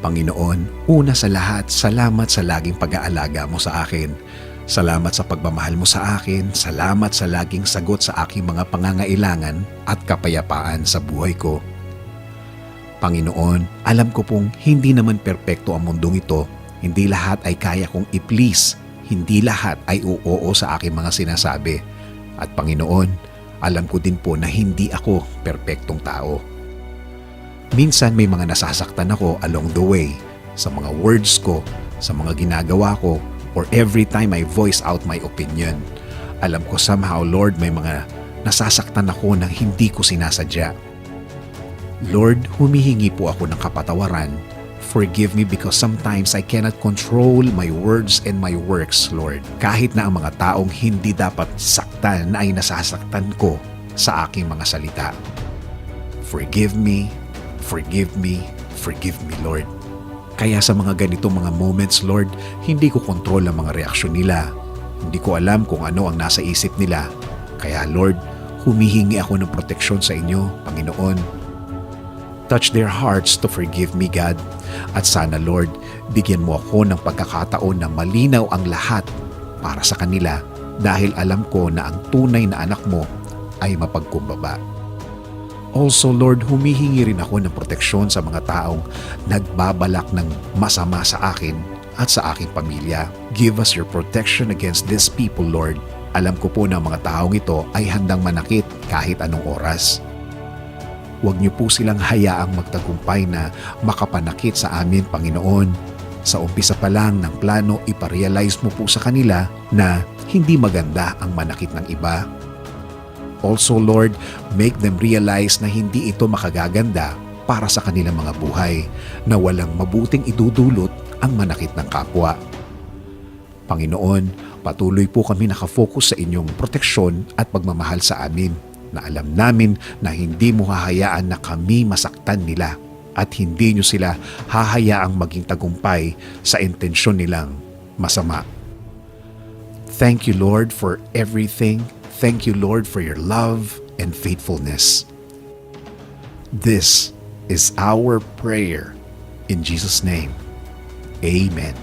Panginoon, una sa lahat, salamat sa laging pag-aalaga mo sa akin. Salamat sa pagmamahal mo sa akin. Salamat sa laging sagot sa aking mga pangangailangan at kapayapaan sa buhay ko. Panginoon, alam ko pong hindi naman perpekto ang mundong ito. Hindi lahat ay kaya kong i-please. Hindi lahat ay oo sa aking mga sinasabi. At Panginoon, alam ko din po na hindi ako perpektong tao. Minsan may mga nasasaktan ako along the way, sa mga words ko, sa mga ginagawa ko, or every time I voice out my opinion. Alam ko somehow, Lord, may mga nasasaktan ako na hindi ko sinasadya. Lord, humihingi po ako ng kapatawaran. Forgive me because sometimes I cannot control my words and my works, Lord. Kahit na ang mga taong hindi dapat saktan ay nasasaktan ko sa aking mga salita. Forgive me, forgive me, forgive me, Lord. Kaya sa mga ganitong mga moments, Lord, hindi ko kontrol ang mga reaksyon nila. Hindi ko alam kung ano ang nasa isip nila. Kaya Lord, humihingi ako ng proteksyon sa inyo, Panginoon. Touch their hearts to forgive me, God. At sana, Lord, bigyan mo ako ng pagkakataon na malinaw ang lahat para sa kanila dahil alam ko na ang tunay na anak mo ay mapagkumbaba. Also, Lord, humihingi rin ako ng proteksyon sa mga taong nagbabalak ng masama sa akin at sa aking pamilya. Give us your protection against these people, Lord. Alam ko po na ang mga taong ito ay handang manakit kahit anong oras. Huwag niyo po silang hayaang magtagumpay na makapanakit sa amin, Panginoon. Sa umpisa pa lang ng plano, iparealize mo po sa kanila na hindi maganda ang manakit ng iba. Also, Lord, make them realize na hindi ito makagaganda para sa kanilang mga buhay, na walang mabuting idudulot ang manakit ng kapwa. Panginoon, patuloy po kami nakafocus sa inyong proteksyon at pagmamahal sa amin, na alam namin na hindi mo hahayaan na kami masaktan nila at hindi nyo sila hahayaang maging tagumpay sa intensyon nilang masama. Thank you, Lord, for everything. Thank you, Lord, for your love and faithfulness. This is our prayer. In Jesus' name, amen.